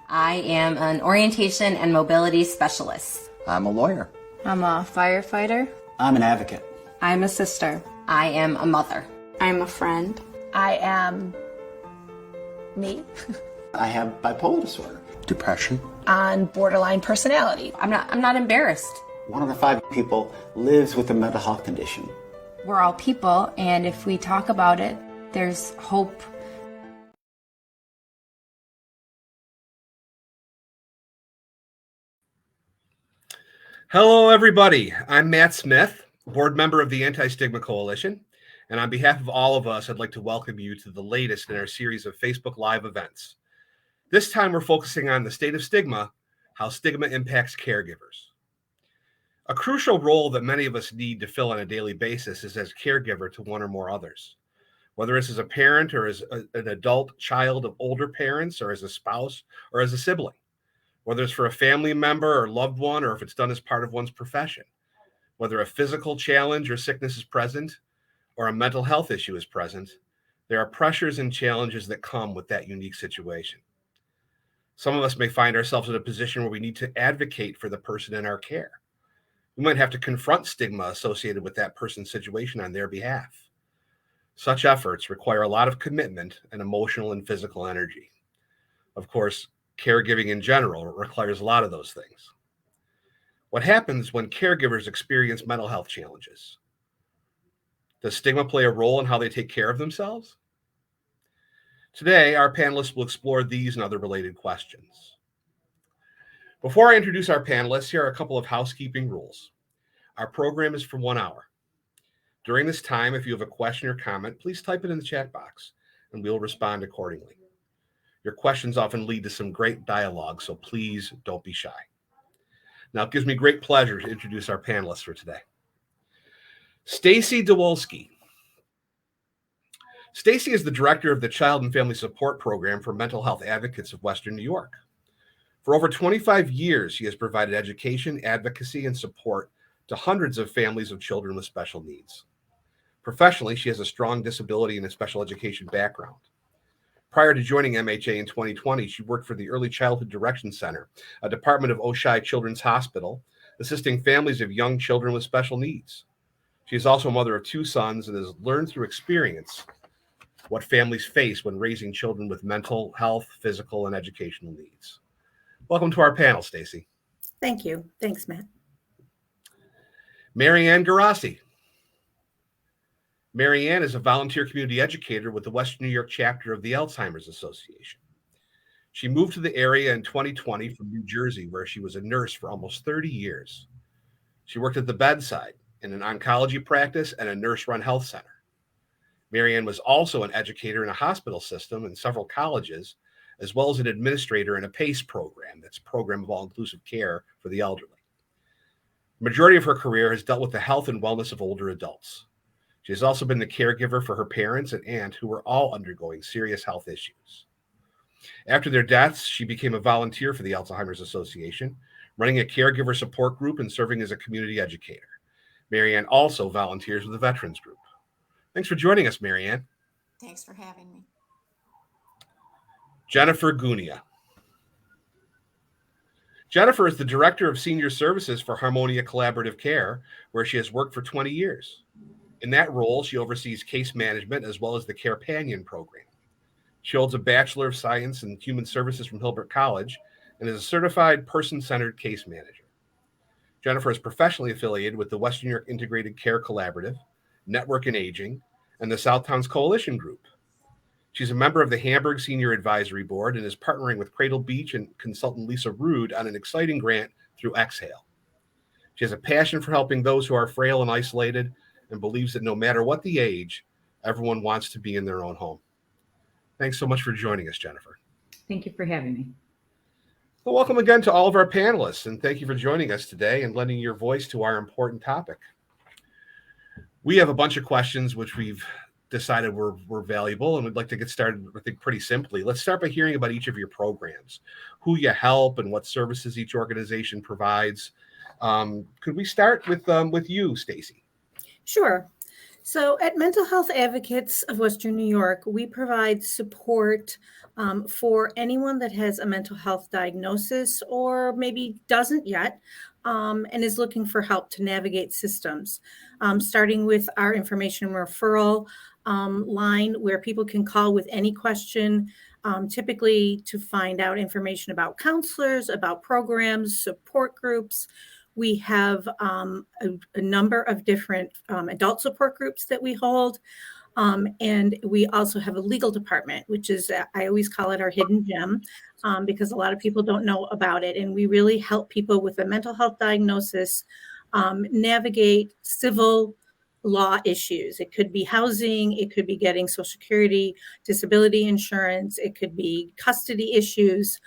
I am an orientation and mobility specialist. I'm a lawyer. I'm a firefighter. I'm an advocate. I'm a sister. I am a mother. I'm a friend. I am me. I have bipolar disorder. Depression. On borderline personality. I'm not embarrassed. 1 out of 5 people lives with a mental health condition. We're all people, and if we talk about it, there's hope. Hello, everybody. I'm Matt Smith, board member of the Anti-Stigma Coalition, and on behalf of all of us, I'd like to welcome you to the latest in our series of Facebook Live events. This time, we're focusing on the state of stigma, how stigma impacts caregivers. A crucial role that many of us need to fill on a daily basis is as caregiver to one or more others. Whether it's as a parent or as an adult child of older parents or as a spouse or as a sibling. Whether it's for a family member or loved one or if it's done as part of one's profession. Whether a physical challenge or sickness is present or a mental health issue is present, there are pressures and challenges that come with that unique situation. Some of us may find ourselves in a position where we need to advocate for the person in our care. We might have to confront stigma associated with that person's situation on their behalf. Such efforts require a lot of commitment and emotional and physical energy. Of course, caregiving in general requires a lot of those things. What happens when caregivers experience mental health challenges? Does stigma play a role in how they take care of themselves? Today, our panelists will explore these and other related questions. Before I introduce our panelists, here are a couple of housekeeping rules. Our program is for 1 hour. During this time, if you have a question or comment, please type it in the chat box and we'll respond accordingly. Your questions often lead to some great dialogue, so please don't be shy. Now, it gives me great pleasure to introduce our panelists for today. Stacie Dziwulski. Stacie is the director of the Child and Family Support Program for Mental Health Advocates of Western New York. For over 25 years, she has provided education, advocacy, and support to hundreds of families of children with special needs. Professionally, she has a strong disability and a special education background. Prior to joining MHA in 2020, she worked for the Early Childhood Direction Center, a department of Oishei Children's Hospital, assisting families of young children with special needs. She is also a mother of 2 sons and has learned through experience what families face when raising children with mental health, physical, and educational needs. Welcome to our panel, Stacie. Thank you. Thanks, Matt. Marianne Gerace. Marianne is a volunteer community educator with the Western New York chapter of the Alzheimer's Association. She moved to the area in 2020 from New Jersey, where she was a nurse for almost 30 years. She worked at the bedside in an oncology practice and a nurse-run health center. Marianne was also an educator in a hospital system and several colleges, as well as an administrator in a PACE program, that's a program of all-inclusive care for the elderly. The majority of her career has dealt with the health and wellness of older adults. She has also been the caregiver for her parents and aunt, who were all undergoing serious health issues. After their deaths, she became a volunteer for the Alzheimer's Association, running a caregiver support group and serving as a community educator. Marianne also volunteers with the Veterans Group. Thanks for joining us, Marianne. Thanks for having me. Jennifer Gunia. Jennifer is the Director of Senior Services for Harmonia Collaborative Care, where she has worked for 20 years. In that role, she oversees case management as well as the Carepanion program. She holds a Bachelor of Science in Human Services from Hilbert College and is a certified person-centered case manager. Jennifer is professionally affiliated with the Western New York Integrated Care Collaborative, Network in Aging, and the Southtowns Coalition Group. She's a member of the Hamburg Senior Advisory Board and is partnering with Cradle Beach and consultant Lisa Rude on an exciting grant through Exhale. She has a passion for helping those who are frail and isolated and believes that no matter what the age, everyone wants to be in their own home. Thanks so much for joining us, Jennifer. Thank you for having me. Well, welcome again to all of our panelists, and thank you for joining us today and lending your voice to our important topic. We have a bunch of questions which we've decided were valuable, and we'd like to get started, I think, pretty simply. Let's start by hearing about each of your programs, who you help and what services each organization provides. Could we start with you, Stacie? Sure. So at Mental Health Advocates of Western New York, we provide support for anyone that has a mental health diagnosis or maybe doesn't yet, and is looking for help to navigate systems, starting with our information referral line where people can call with any question, typically to find out information about counselors, about programs, support groups. We have a number of different adult support groups that we hold. And we also have a legal department, which is, I always call it our hidden gem, because a lot of people don't know about it. And we really help people with a mental health diagnosis navigate civil law issues. It could be housing, it could be getting Social Security, disability insurance, it could be custody issues,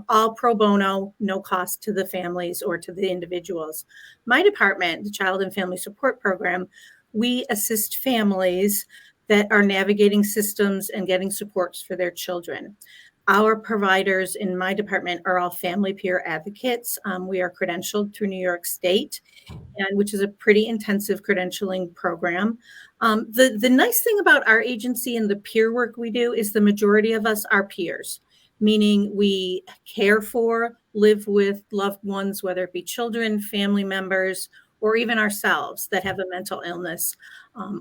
all pro bono, no cost to the families or to the individuals. My department, the Child and Family Support Program, we assist families that are navigating systems and getting supports for their children. Our providers in my department are all family peer advocates. We are credentialed through New York State, and which is a pretty intensive credentialing program. The nice thing about our agency and the peer work we do is the majority of us are peers, meaning we care for, live with loved ones, whether it be children, family members, or even ourselves that have a mental illness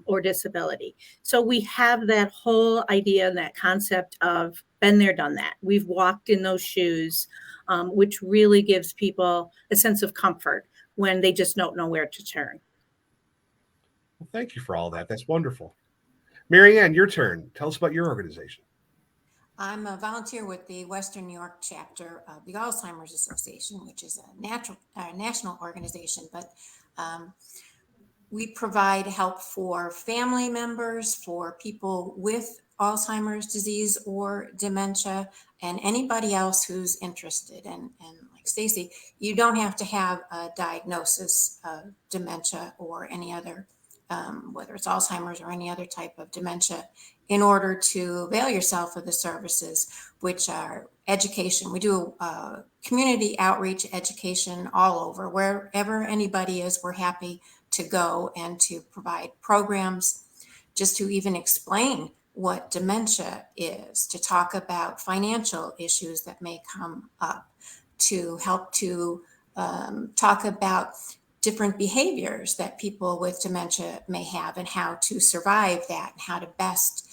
or disability. So we have that whole idea and that concept of been there, done that. We've walked in those shoes, which really gives people a sense of comfort when they just don't know where to turn. Well, thank you for all that. That's wonderful. Marianne, your turn. Tell us about your organization. I'm a volunteer with the Western New York chapter of the Alzheimer's Association, which is a national organization, but we provide help for family members, for people with Alzheimer's disease or dementia, and anybody else who's interested. And like Stacie, you don't have to have a diagnosis of dementia or any other, whether it's Alzheimer's or any other type of dementia, in order to avail yourself of the services, which are education. We do community outreach education all over. Wherever anybody is, we're happy to go and to provide programs just to even explain what dementia is, to talk about financial issues that may come up, to help to talk about different behaviors that people with dementia may have and how to survive that and how to best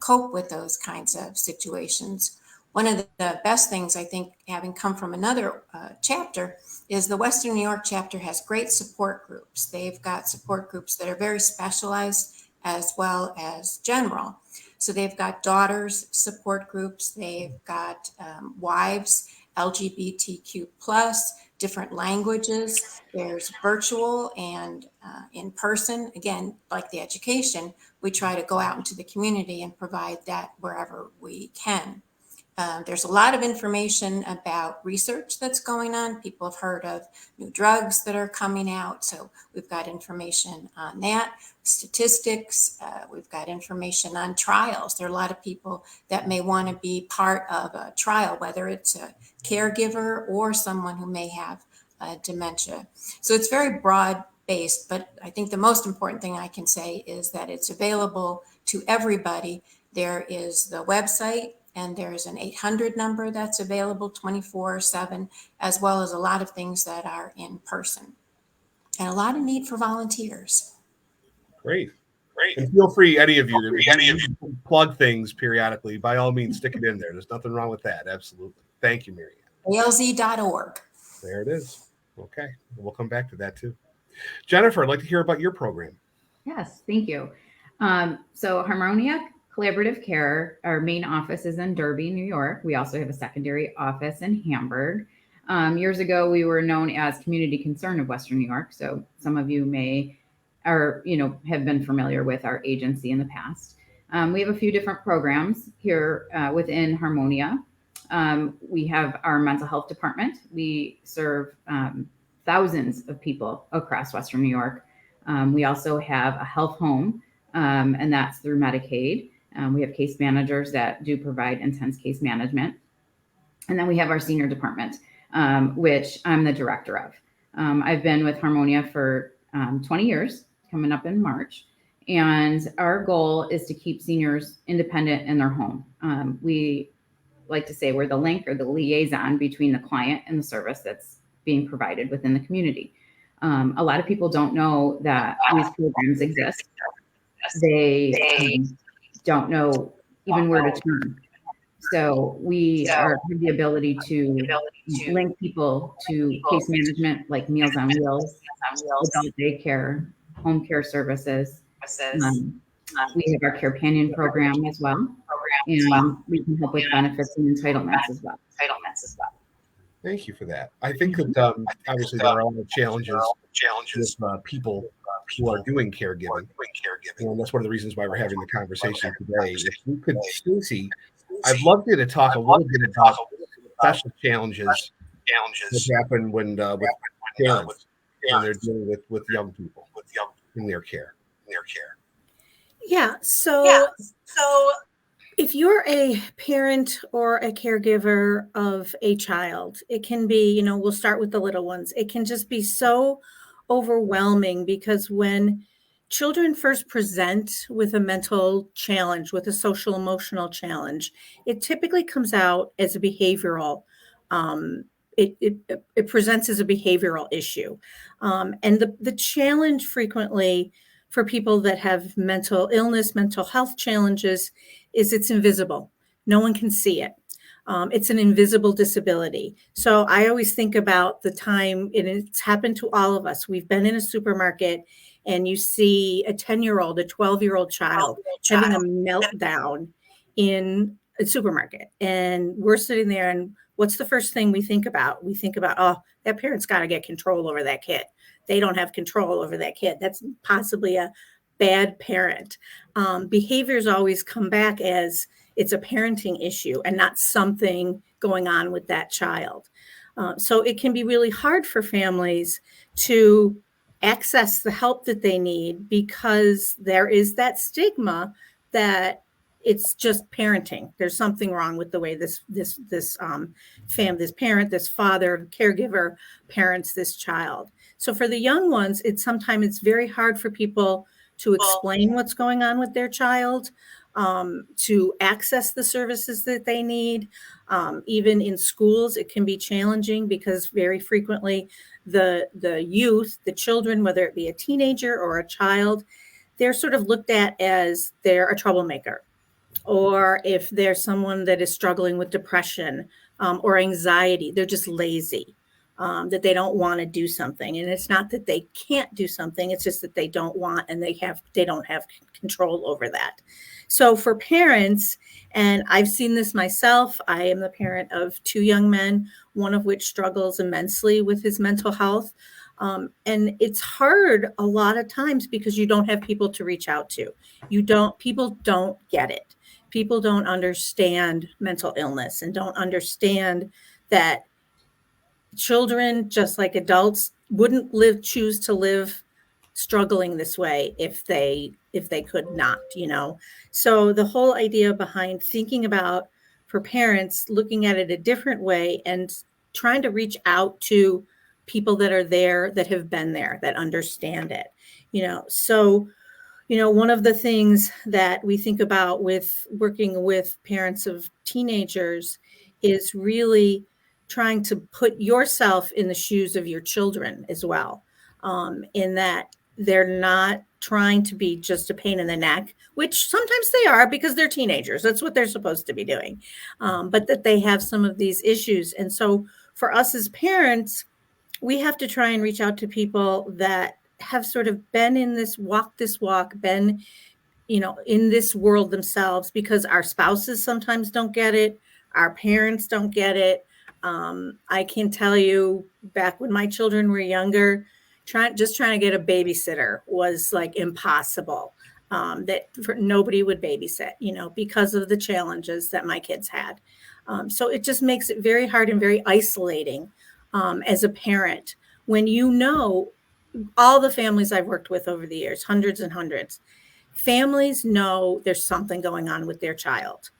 cope with those kinds of situations. One of the best things, I think, having come from another chapter, is the Western New York chapter has great support groups. They've got support groups that are very specialized as well as general. So they've got daughters support groups, they've got wives, LGBTQ+, different languages. There's virtual and in person. Again, like the education, we try to go out into the community and provide that wherever we can. There's a lot of information about research that's going on. People have heard of new drugs that are coming out. So we've got information on that, statistics. We've got information on trials. There are a lot of people that may want to be part of a trial, whether it's a caregiver or someone who may have dementia. So it's very broad based, but I think the most important thing I can say is that it's available to everybody. There is the website, and there's an 800 number that's available 24/7, as well as a lot of things that are in person, and a lot of need for volunteers. Great. And feel free, any of you, to plug things periodically. By all means, stick it in there. There's nothing wrong with that. Absolutely. Thank you, Marianne. ALZ.org. There it is. Okay. We'll come back to that too. Jennifer, I'd like to hear about your program. Yes, thank you. So Harmonia Collaborative Care, our main office is in Derby, New York. We also have a secondary office in Hamburg. Years ago, we were known as Community Concern of Western New York. So some of you may have been familiar with our agency in the past. We have a few different programs here within Harmonia. We have our mental health department. We serve thousands of people across Western New York. We also have a health home, and that's through Medicaid. We have case managers that do provide intense case management. And then we have our senior department, which I'm the director of. I've been with Harmonia for 20 years, coming up in March. And our goal is to keep seniors independent in their home. We like to say we're the link or the liaison between the client and the service that's being provided within the community. A lot of people don't know that these programs exist. They don't know even where to turn. So we have the ability to link people to case management like Meals on Wheels, adult daycare, home care services. We have our Carepanion program as well, and we can help with benefits and entitlements as well. Thank you for that. I think that obviously there are a lot of challenges with people who are doing caregiving, and that's one of the reasons why we're having the conversation today. If we could, Stacie, I'd love you to talk a little bit about special challenges that happen when with parents when they're dealing with young people in their care. Yeah. So if you're a parent or a caregiver of a child, it can be, we'll start with the little ones. It can just be so overwhelming because when children first present with a mental challenge, with a social emotional challenge, it typically comes out as a behavioral. It presents as a behavioral issue, and the challenge frequently for people that have mental illness, mental health challenges, is it's invisible. No one can see it. It's an invisible disability. So I always think about the time, and it's happened to all of us. We've been in a supermarket and you see a 10-year-old, a 12-year-old child having a meltdown in a supermarket. And we're sitting there, and what's the first thing we think about? We think about, oh, that parent's got to get control over that kid. They don't have control over that kid. That's possibly a bad parent. Behaviors always come back as it's a parenting issue and not something going on with that child. So it can be really hard for families to access the help that they need because there is that stigma that it's just parenting. There's something wrong with the way this parent, this father, caregiver parents this child. So for the young ones, sometimes it's very hard for people to explain what's going on with their child, to access the services that they need. Even in schools, it can be challenging because very frequently the youth, the children, whether it be a teenager or a child, they're sort of looked at as they're a troublemaker. Or if there's someone that is struggling with depression or anxiety, they're just lazy, that they don't want to do something. And it's not that they can't do something, it's just that they don't want, and they don't have control over that. So for parents, and I've seen this myself, I am the parent of 2 young men, one of which struggles immensely with his mental health. And it's hard a lot of times because you don't have people to reach out to. People don't get it. People don't understand mental illness and don't understand that children, just like adults, wouldn't choose to live struggling this way if they could not, So the whole idea behind thinking about, for parents, looking at it a different way and trying to reach out to people that are there, that have been there, that understand it, So, one of the things that we think about with working with parents of teenagers is really trying to put yourself in the shoes of your children as well, in that they're not trying to be just a pain in the neck, which sometimes they are because they're teenagers. That's what they're supposed to be doing, but that they have some of these issues. And so for us as parents, we have to try and reach out to people that have sort of been in this walk, been, in this world themselves, because our spouses sometimes don't get it. Our parents don't get it. I can tell you, back when my children were younger, trying to get a babysitter was like impossible. Nobody would babysit, because of the challenges that my kids had. So it just makes it very hard and very isolating as a parent when all the families I've worked with over the years, hundreds and hundreds, families know there's something going on with their child.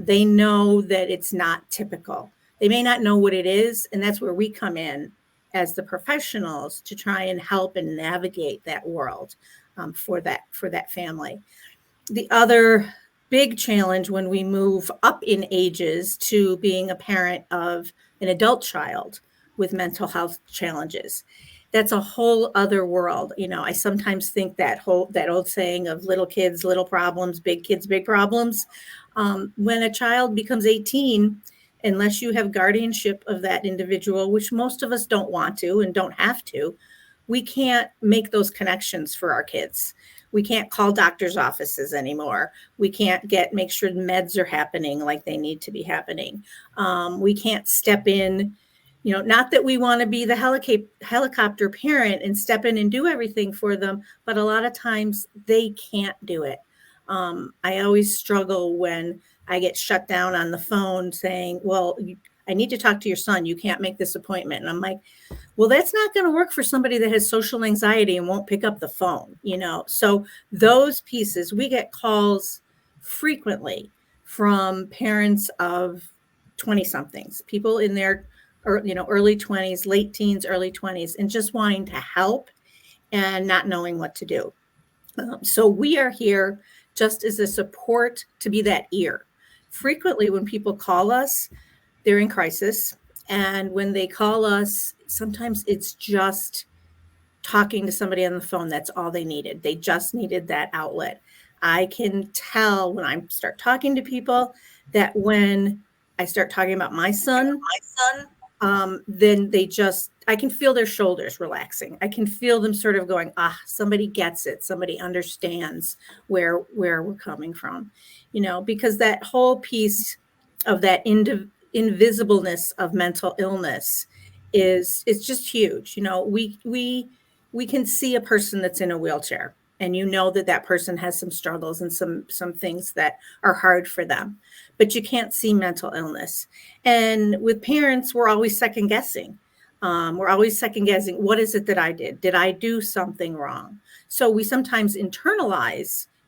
They know that it's not typical. They may not know what it is, and that's where we come in as the professionals to try and help and navigate that world. for that family. The other big challenge when we move up in ages to being a parent of an adult child with mental health challenges, that's a whole other world. I sometimes think that old saying of little kids, little problems, big kids, big problems. When a child becomes 18, unless you have guardianship of that individual, which most of us don't want to and don't have to, we can't make those connections for our kids. We can't call doctor's offices anymore. We can't make sure meds are happening like they need to be happening. We can't step in, not that we want to be the helicopter parent and step in and do everything for them, but a lot of times they can't do it. I always struggle when I get shut down on the phone saying, well, I need to talk to your son. You can't make this appointment. And I'm like, well, that's not going to work for somebody that has social anxiety and won't pick up the phone, So those pieces, we get calls frequently from parents of 20-somethings, people in their early 20s, late teens, early 20s, and just wanting to help and not knowing what to do. So we are here just as a support to be that ear. Frequently when people call us, they're in crisis. And when they call us, sometimes it's just talking to somebody on the phone. That's all they needed. They just needed that outlet. I can tell when I start talking to people that when I start talking about my son, then I can feel their shoulders relaxing. I can feel them sort of going, somebody gets it. Somebody understands where we're coming from, because that whole piece of that invisibleness of mental illness it's just huge. We can see a person that's in a wheelchair and that person has some struggles and some things that are hard for them, but you can't see mental illness. And with parents, we're always second guessing. What is it that I did? Did I do something wrong? So we sometimes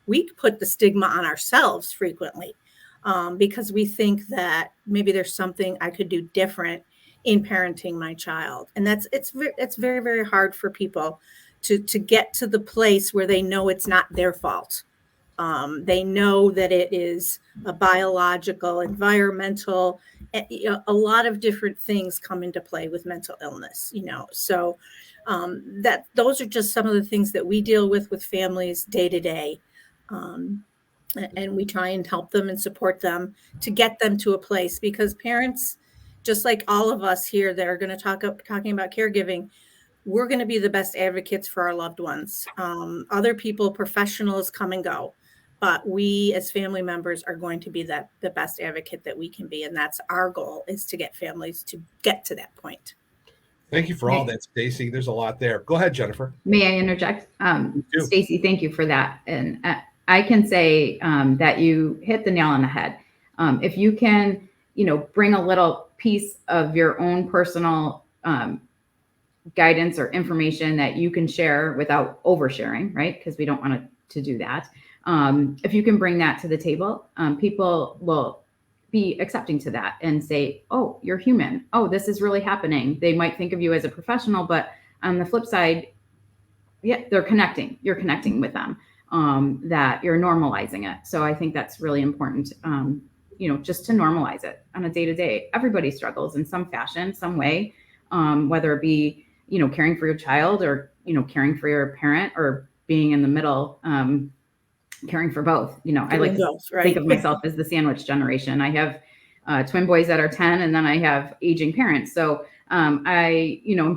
we put the stigma on ourselves frequently because we think that maybe there's something I could do different in parenting my child. And it's very, very hard for people to get to the place where they know it's not their fault. They know that it is a biological, environmental, a lot of different things come into play with mental illness, So those are just some of the things that we deal with families day to day. And we try and help them and support them to get them to a place, because parents, just like all of us here that are going to talking about caregiving, we're going to be the best advocates for our loved ones. Other people, professionals come and go, but we as family members are going to be the best advocate that we can be. And that's our goal, is to get families to get to that point. Thank you for all that, Stacie. There's a lot there. Go ahead, Jennifer. May I interject? Stacie, thank you for that. And I can say that you hit the nail on the head. If you can, bring a little piece of your own personal guidance or information that you can share without oversharing, right? Because we don't want to do that. If you can bring that to the table, people will be accepting to that and say, oh, you're human. Oh, this is really happening. They might think of you as a professional, but on the flip side, yeah, they're connecting. You're connecting with them, that you're normalizing it. So I think that's really important, just to normalize it on a day-to-day. Everybody struggles in some fashion, some way, whether it be, caring for your child or, caring for your parent, or being in the middle, caring for both. I like to think of myself as the sandwich generation. I have twin boys that are 10, and then I have aging parents. So I'm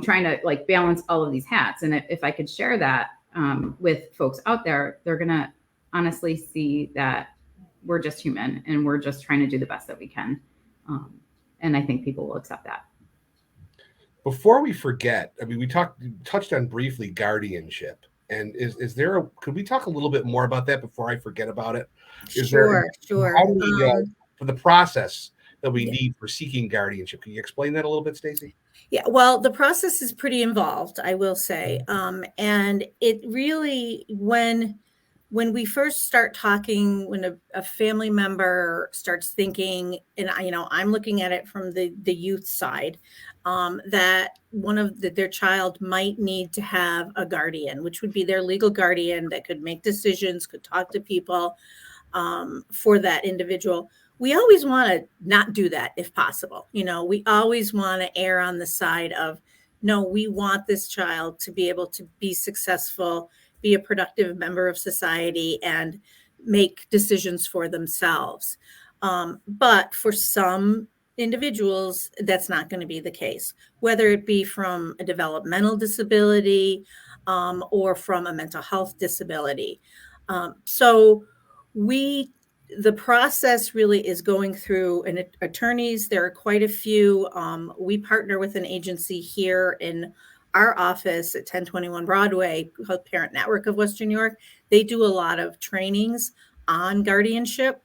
trying to balance all of these hats. And if I could share that with folks out there, they're going to honestly see that we're just human and we're just trying to do the best that we can. And I think people will accept that. Before we forget, we touched on briefly guardianship. And could we talk a little bit more about that before I forget about it? Sure. How do we, for the process that we need for seeking guardianship, can you explain that a little bit, Stacie? Yeah, well, the process is pretty involved, I will say. And it really, when when we first start talking, when a family member starts thinking, and I'm looking at it from the youth side, that their child might need to have a guardian, which would be their legal guardian that could make decisions, could talk to people for that individual. We always want to not do that if possible. We always want to err on the side of, no, we want this child to be able to be successful, be a productive member of society, and make decisions for themselves. But for some individuals, that's not going to be the case, whether it be from a developmental disability or from a mental health disability. So the process really is going through attorneys. There are quite a few. We partner with an agency here in our office at 1021 Broadway called Parent Network of Western New York. They do a lot of trainings on guardianship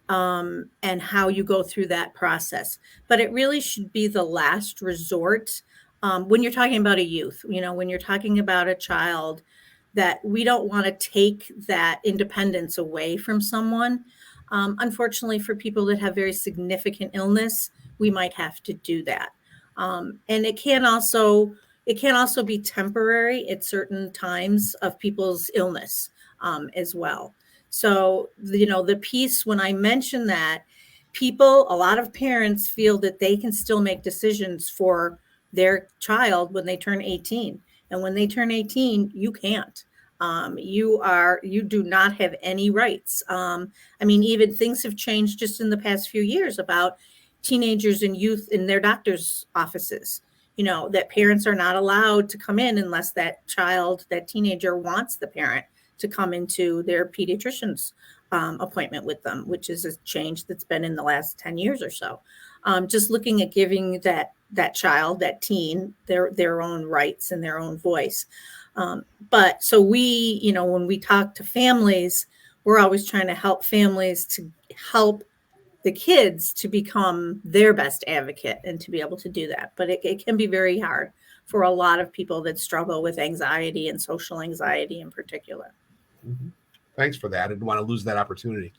and how you go through that process. But it really should be the last resort when you're talking about a youth, when you're talking about a child, that we don't want to take that independence away from someone. Unfortunately, for people that have very significant illness, we might have to do that. And it can also be temporary at certain times of people's illness as well. So, the piece, when I mention that, a lot of parents feel that they can still make decisions for their child when they turn 18. And when they turn 18, you can't. You do not have any rights. Even things have changed just in the past few years about teenagers and youth in their doctor's offices, that parents are not allowed to come in unless that teenager wants the parent to come into their pediatrician's appointment with them, which is a change that's been in the last 10 years or so. Just looking at giving that child, that teen, their own rights and their own voice. But so when we talk to families, we're always trying to help families to help the kids to become their best advocate and to be able to do that. But it can be very hard for a lot of people that struggle with anxiety and social anxiety in particular. Mm-hmm. Thanks for that. I didn't want to lose that opportunity.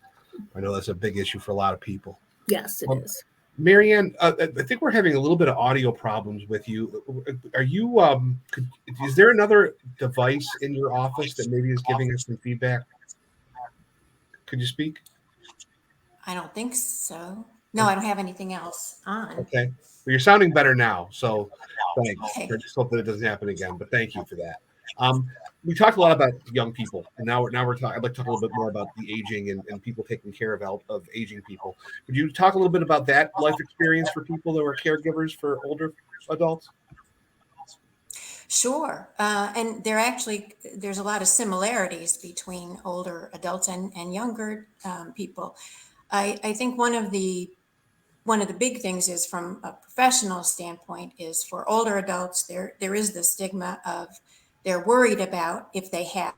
I know that's a big issue for a lot of people. Yes, it is. Marianne, I think we're having a little bit of audio problems with you. Are you, is there another device in your office that maybe is giving us some feedback? Could you speak? I don't think so. No, I don't have anything else on. Okay. Well, you're sounding better now. So thanks. Okay. I just hope that it doesn't happen again, but thank you for that. We talked a lot about young people, and now we're talking. I'd like to talk a little bit more about the aging and people taking care of aging people. Would you talk a little bit about that life experience for people that were caregivers for older adults? Sure. And there's a lot of similarities between older adults and younger people. I think one of the big things is, from a professional standpoint, is for older adults, there is the stigma of, they're worried about if they have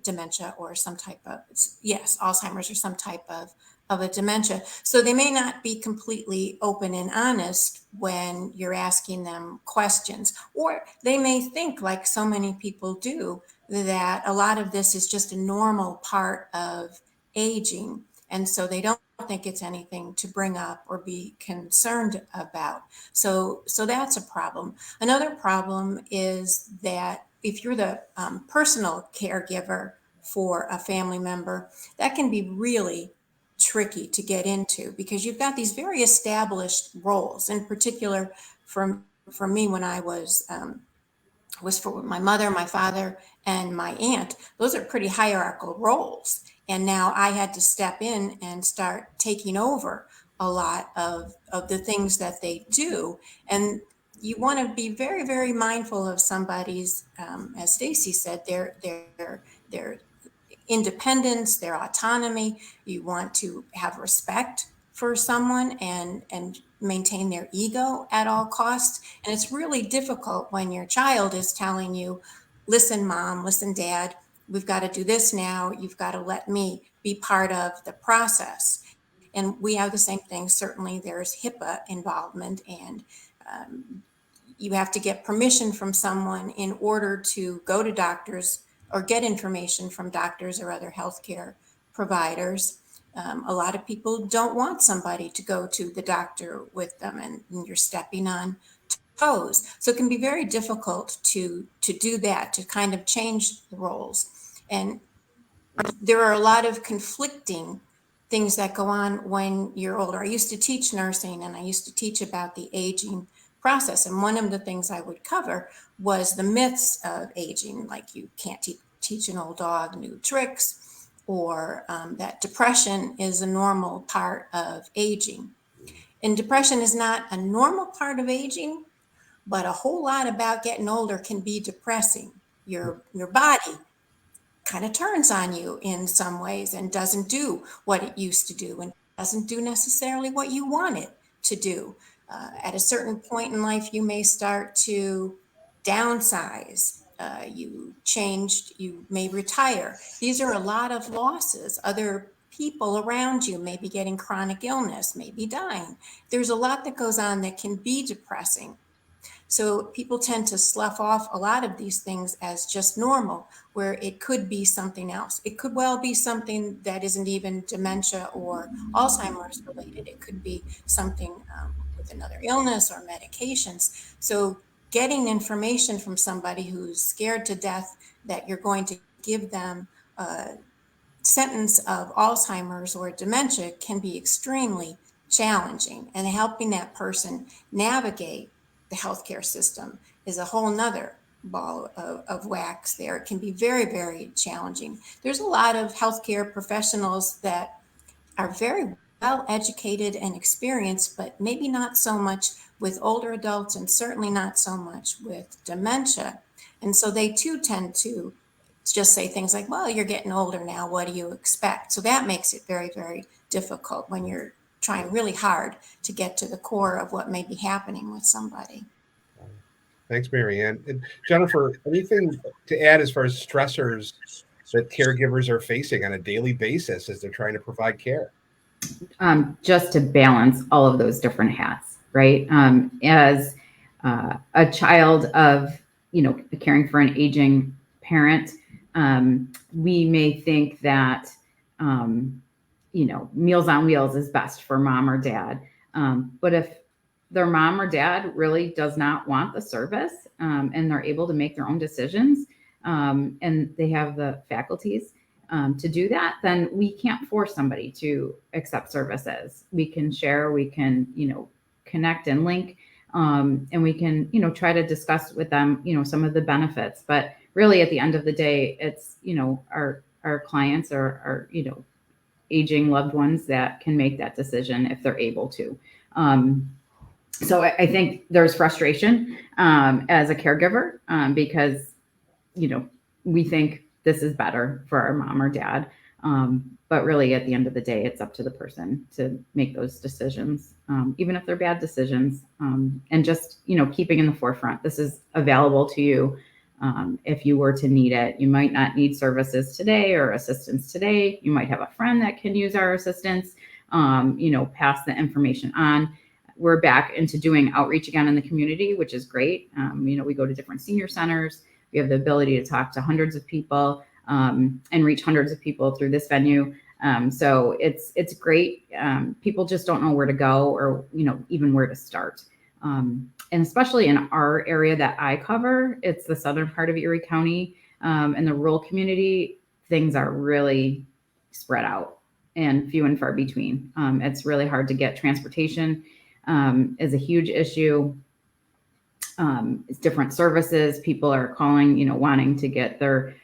dementia or some type of, Alzheimer's or some type of a dementia. So they may not be completely open and honest when you're asking them questions, or they may think, like so many people do, that a lot of this is just a normal part of aging. And so they don't think it's anything to bring up or be concerned about. So that's a problem. Another problem is that if you're the personal caregiver for a family member, that can be really tricky to get into, because you've got these very established roles. In particular, for me, when I was for my mother, my father, and my aunt, those are pretty hierarchical roles. And now I had to step in and start taking over a lot of the things that they do. And you want to be very, very mindful of somebody's, as Stacie said, their independence, their autonomy. You want to have respect for someone and maintain their ego at all costs. And it's really difficult when your child is telling you, listen, mom, listen, dad, we've got to do this now. You've got to let me be part of the process. And we have the same thing. Certainly there's HIPAA involvement, and you have to get permission from someone in order to go to doctor's or get information from doctors or other healthcare providers. A lot of people don't want somebody to go to the doctor with them, and you're stepping on toes. So it can be very difficult to do that, to kind of change the roles. And there are a lot of conflicting things that go on when you're older. I used to teach nursing, and I used to teach about the aging process. And one of the things I would cover was the myths of aging, like you can't teach an old dog new tricks, or that depression is a normal part of aging. And depression is not a normal part of aging, but a whole lot about getting older can be depressing. Your body kind of turns on you in some ways and doesn't do what it used to do, and doesn't do necessarily what you want it to do. At a certain point in life, you may start to downsize. You may retire. These are a lot of losses. Other people around you may be getting chronic illness, may be dying. There's a lot that goes on that can be depressing. So people tend to slough off a lot of these things as just normal, where it could be something else. It could well be something that isn't even dementia or Alzheimer's related. It could be something with another illness or medications. So getting information from somebody who's scared to death that you're going to give them a sentence of Alzheimer's or dementia can be extremely challenging, and helping that person navigate the healthcare system is a whole nother ball of wax there. It can be very, very challenging. There's a lot of healthcare professionals that are very well educated and experienced, but maybe not so much with older adults, and certainly not so much with dementia. And so they too tend to just say things like, well, you're getting older now, what do you expect? So that makes it very, very difficult when you're trying really hard to get to the core of what may be happening with somebody. Thanks, Marianne. And Jennifer, anything to add as far as stressors that caregivers are facing on a daily basis as they're trying to provide care? Just to balance all of those different hats, right? As a child of, caring for an aging parent, we may think that, Meals on Wheels is best for mom or dad. But if their mom or dad really does not want the service, and they're able to make their own decisions, and they have the faculties to do that, then we can't force somebody to accept services. We can share, we can, connect and link, and we can, try to discuss with them, some of the benefits. But really, at the end of the day, it's, our clients are aging loved ones that can make that decision if they're able to. So I think there's frustration as a caregiver because, we think this is better for our mom or dad. But really, at the end of the day, it's up to the person to make those decisions, even if they're bad decisions. And just, keeping in the forefront, this is available to you if you were to need it. You might not need services today or assistance today. You might have a friend that can use our assistance, pass the information on. We're back into doing outreach again in the community, which is great. We go to different senior centers. We have the ability to talk to hundreds of people and reach hundreds of people through this venue. So it's great. People just don't know where to go or, even where to start. And especially in our area that I cover, it's the southern part of Erie County, and the rural community, things are really spread out and few and far between. It's really hard to get transportation. Is a huge issue. It's different services. People are calling, wanting to get their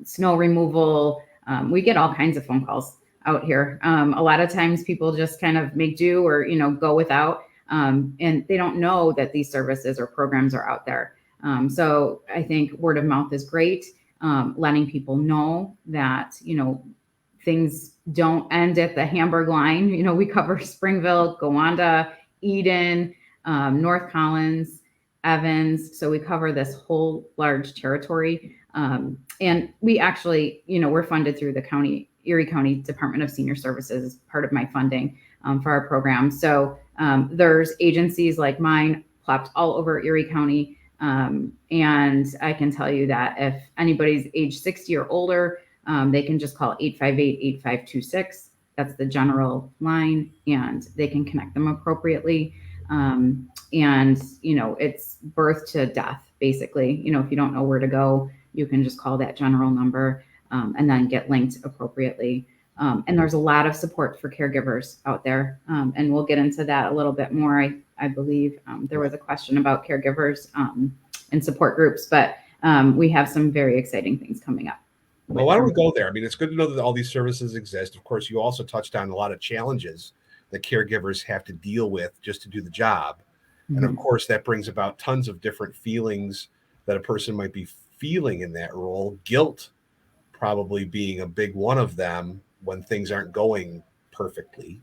snow removal. We get all kinds of phone calls out here. A lot of times people just kind of make do or, go without, and they don't know that these services or programs are out there. So I think word of mouth is great. Letting people know that, things don't end at the Hamburg line. We cover Springville, Gowanda, Eden, North Collins, Evans. So we cover this whole large territory. And we actually, we're funded through the Erie County Department of Senior Services as part of my funding for our program. So there's agencies like mine plopped all over Erie County And I can tell you that if anybody's age 60 or older, they can just call 858-8526. That's the general line, and they can connect them appropriately. And, it's birth to death, basically. If you don't know where to go, you can just call that general number and then get linked appropriately. And there's a lot of support for caregivers out there. And we'll get into that a little bit more. I believe there was a question about caregivers and support groups, but we have some very exciting things coming up. Well, why don't we go there? I mean, it's good to know that all these services exist. Of course, you also touched on a lot of challenges that caregivers have to deal with just to do the job. Mm-hmm. And of course, that brings about tons of different feelings that a person might be feeling in that role. Guilt probably being a big one of them when things aren't going perfectly.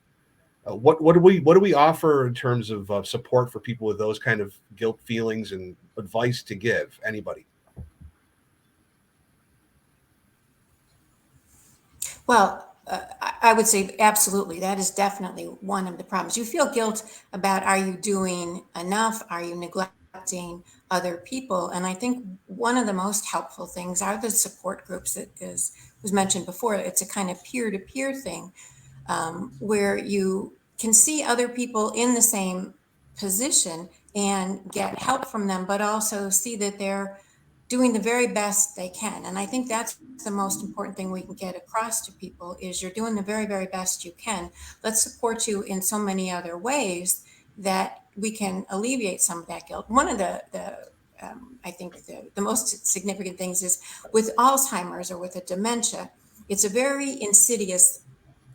What do we offer in terms of support for people with those kind of guilt feelings and advice to give? Anybody? Well, I would say absolutely. That is definitely one of the problems. You feel guilt about, are you doing enough? Are you neglecting other people? And I think one of the most helpful things are the support groups that was mentioned before. It's a kind of peer-to-peer thing where you can see other people in the same position and get help from them, but also see that they're doing the very best they can. And I think that's the most important thing we can get across to people is you're doing the very, very best you can. Let's support you in so many other ways that we can alleviate some of that guilt. One of I think the most significant things is with Alzheimer's or with a dementia, it's a very insidious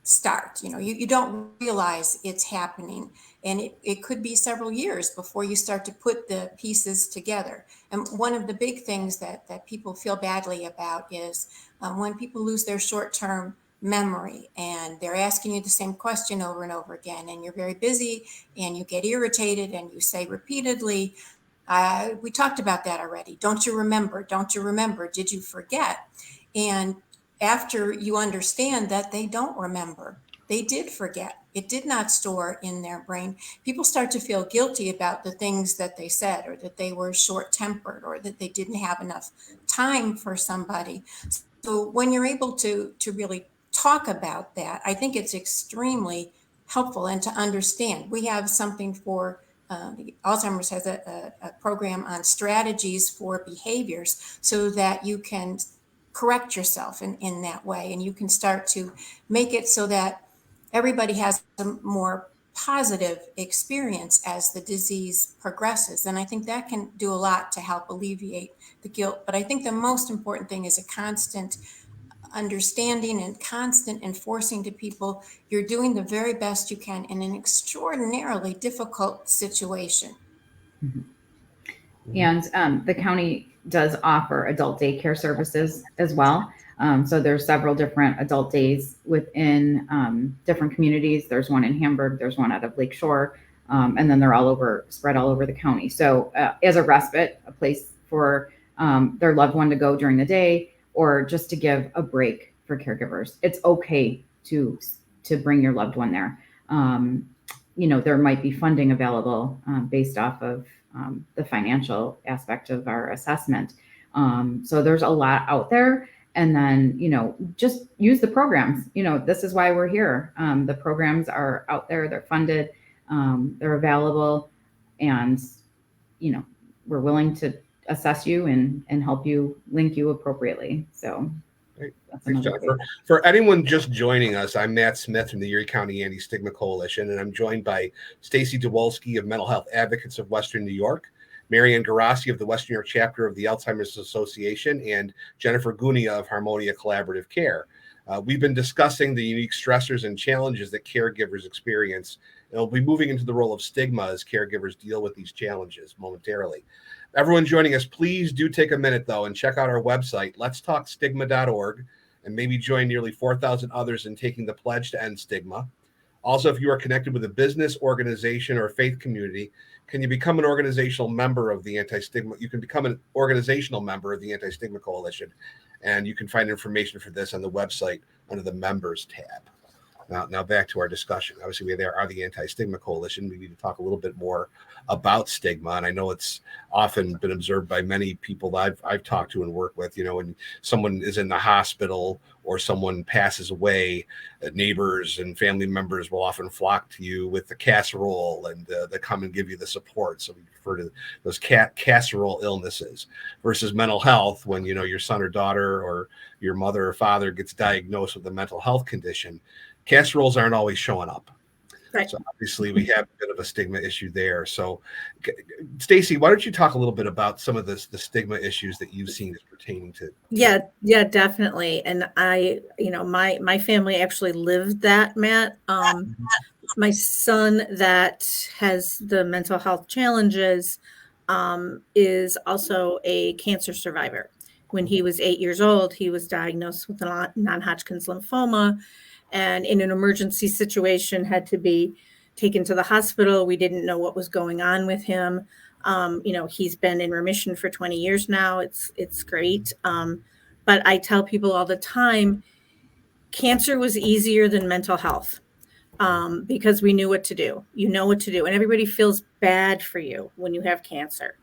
start. You don't realize it's happening. And it could be several years before you start to put the pieces together. And one of the big things that people feel badly about is when people lose their short-term memory and they're asking you the same question over and over again, and you're very busy and you get irritated and you say repeatedly, we talked about that already. Don't you remember? Don't you remember? Did you forget? And after you understand that they don't remember, they did forget. It did not store in their brain. People start to feel guilty about the things that they said, or that they were short-tempered, or that they didn't have enough time for somebody. So when you're able to really talk about that, I think it's extremely helpful and to understand. We have something for Alzheimer's has a program on strategies for behaviors so that you can correct yourself in that way. And you can start to make it so that everybody has a more positive experience as the disease progresses. And I think that can do a lot to help alleviate the guilt. But I think the most important thing is a constant understanding and constant enforcing to people, you're doing the very best you can in an extraordinarily difficult situation. Mm-hmm. And the county does offer adult daycare services as well. So there's several different adult days within different communities. There's one in Hamburg, there's one out of Lake Shore, and then they're spread all over the county. So as a respite, a place for their loved one to go during the day, or just to give a break for caregivers. It's okay to bring your loved one there. There might be funding available based off of the financial aspect of our assessment. So there's a lot out there. And then, just use the programs. This is why we're here. The programs are out there, they're funded, they're available, and, we're willing to assess you and help you, link you appropriately. So Great. Thanks, Jennifer. For anyone just joining us, I'm Matt Smith from the Erie County Anti-Stigma Coalition, and I'm joined by Stacie Dziwulski of Mental Health Advocates of Western New York, Marianne Gerace of the Western New York chapter of the Alzheimer's Association, and Jennifer Gunia of Harmonia Collaborative Care. We've been discussing the unique stressors and challenges that caregivers experience, and we'll be moving into the role of stigma as caregivers deal with these challenges momentarily. Everyone joining us, please do take a minute, though, and check out our website, letstalkstigma.org, and maybe join nearly 4,000 others in taking the pledge to end stigma. Also, if you are connected with a business, organization, or faith community, can you become an organizational member of the Anti-Stigma? You can become an organizational member of the Anti-Stigma Coalition, and you can find information for this on the website under the Members tab. Now back to our discussion. Obviously, we are the Anti-Stigma Coalition. We need to talk a little bit more about stigma, and I know it's often been observed by many people that I've talked to and worked with. When someone is in the hospital or someone passes away, neighbors and family members will often flock to you with the casserole, and they come and give you the support. So we refer to those casserole illnesses versus mental health. When your son or daughter or your mother or father gets diagnosed with a mental health condition, casseroles aren't always showing up. Right. So obviously we have a bit of a stigma issue there. So Stacie, why don't you talk a little bit about some of the stigma issues that you've seen as pertaining to? Yeah, definitely. And my family actually lived that, Matt. My son that has the mental health challenges is also a cancer survivor. When he was 8 years old, he was diagnosed with non-Hodgkin's lymphoma, and in an emergency situation had to be taken to the hospital. We didn't know what was going on with him. He's been in remission for 20 years now. It's great. But I tell people all the time, cancer was easier than mental health because we knew what to do. You know what to do. And everybody feels bad for you when you have cancer.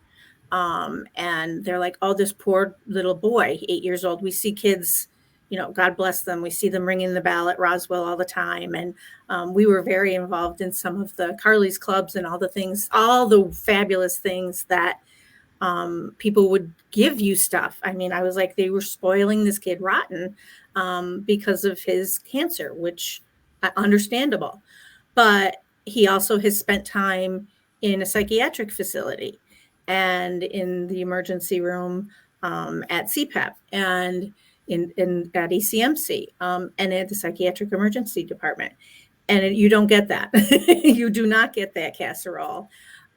And they're like, oh, this poor little boy, 8 years old. We see kids, God bless them. We see them ringing the bell at Roswell all the time. And we were very involved in some of the Carly's clubs and all the fabulous things that people would give you stuff. I mean, I was like, they were spoiling this kid rotten because of his cancer, which understandable. But he also has spent time in a psychiatric facility and in the emergency room at CPAP and at ECMC and at the psychiatric emergency department. And you don't get that. You do not get that casserole.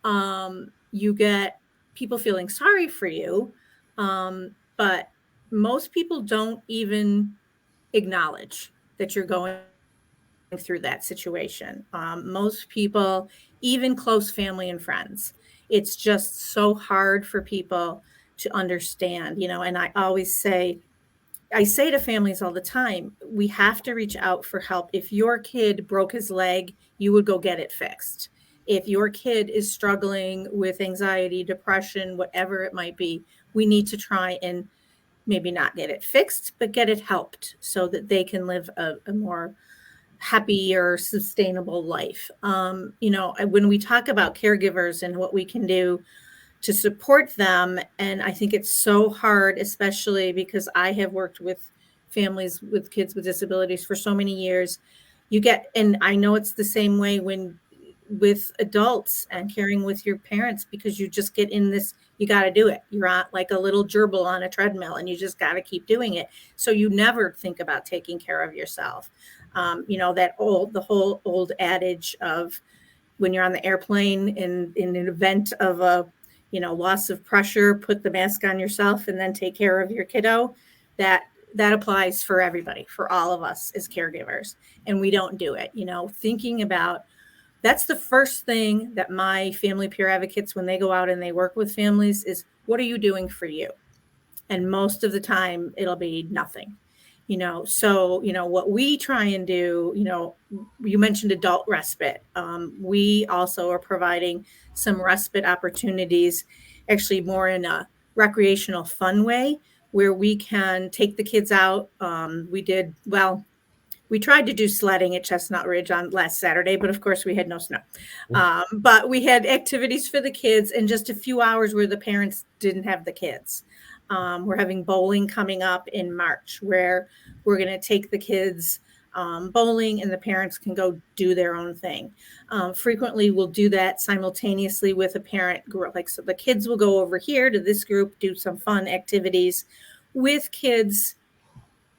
You get people feeling sorry for you, but most people don't even acknowledge that you're going through that situation. Most people, even close family and friends, it's just so hard for people to understand, and I say to families all the time, we have to reach out for help. If your kid broke his leg, you would go get it fixed. If your kid is struggling with anxiety, depression, whatever it might be, we need to try and maybe not get it fixed, but get it helped so that they can live a more happier, sustainable life. When we talk about caregivers and what we can do to support them, and I think it's so hard, especially because I have worked with families with kids with disabilities for so many years. And I know it's the same way with adults and caring with your parents, because you just get in this, you got to do it. You're on like a little gerbil on a treadmill and you just got to keep doing it. So you never think about taking care of yourself. The whole old adage of when you're on the airplane in an event of a, loss of pressure, put the mask on yourself and then take care of your kiddo. That applies for everybody, for all of us as caregivers. And we don't do it, thinking about. That's the first thing that my family peer advocates, when they go out and they work with families, is what are you doing for you? And most of the time it'll be nothing, So, what we try and do, you mentioned adult respite. We also are providing some respite opportunities, actually more in a recreational fun way, where we can take the kids out. We tried to do sledding at Chestnut Ridge on last Saturday, but of course we had no snow. But we had activities for the kids in just a few hours where the parents didn't have the kids. We're having bowling coming up in March, where we're going to take the kids bowling and the parents can go do their own thing. Frequently we'll do that simultaneously with a parent group. So the kids will go over here to this group, do some fun activities with kids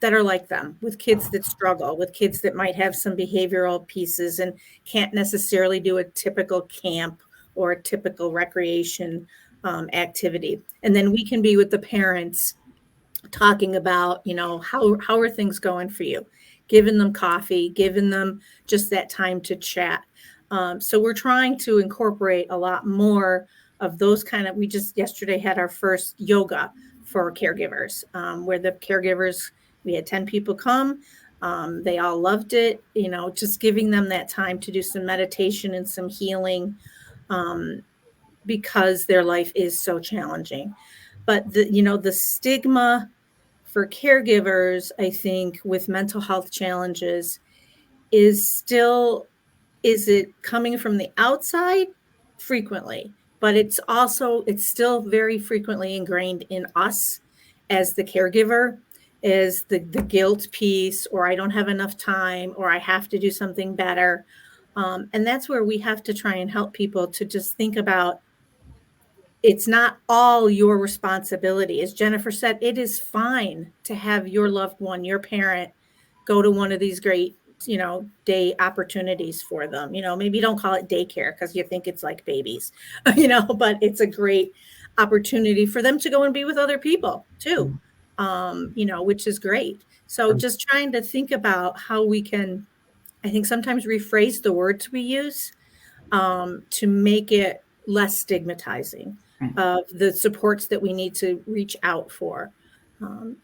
that are like them, with kids that struggle, with kids that might have some behavioral pieces and can't necessarily do a typical camp or a typical recreation activity. And then we can be with the parents talking about, how are things going for you? Giving them coffee, giving them just that time to chat. So we're trying to incorporate a lot more of those we just yesterday had our first yoga for caregivers, where the caregivers, we had 10 people come. They all loved it, just giving them that time to do some meditation and some healing, because their life is so challenging. But the stigma for caregivers, I think, with mental health challenges is it coming from the outside? Frequently, but it's still very frequently ingrained in us as the caregiver, is the guilt piece, or I don't have enough time, or I have to do something better. And that's where we have to try and help people to just think about, it's not all your responsibility. As Jennifer said, it is fine to have your loved one, your parent, go to one of these great, day opportunities for them. Maybe you don't call it daycare because you think it's like babies, but it's a great opportunity for them to go and be with other people too, which is great. So just trying to think about how we can, I think, sometimes rephrase the words we use to make it less stigmatizing of the supports that we need to reach out for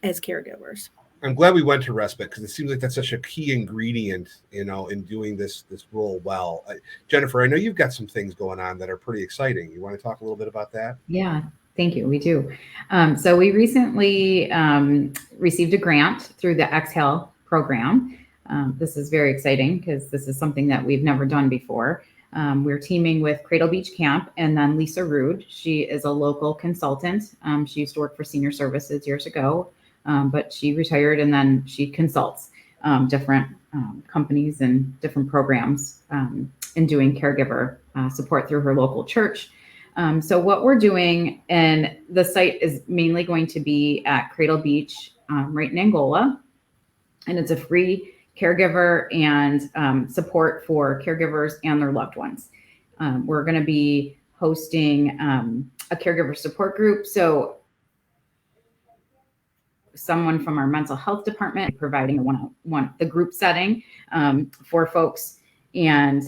as caregivers. I'm glad we went to respite, because it seems like that's such a key ingredient, in doing this role well. Jennifer, I know you've got some things going on that are pretty exciting. You want to talk a little bit about that? Yeah, thank you. We do. So we recently received a grant through the Exhale program. This is very exciting because this is something that we've never done before. We're teaming with Cradle Beach Camp, and then Lisa Rude. She is a local consultant. She used to work for Senior Services years ago, but she retired, and then she consults different companies and different programs in doing caregiver support through her local church. So what we're doing, and the site is mainly going to be at Cradle Beach, right in Angola, and it's a free caregiver and support for caregivers and their loved ones. We're going to be hosting a caregiver support group. So someone from our mental health department providing the group setting for folks. And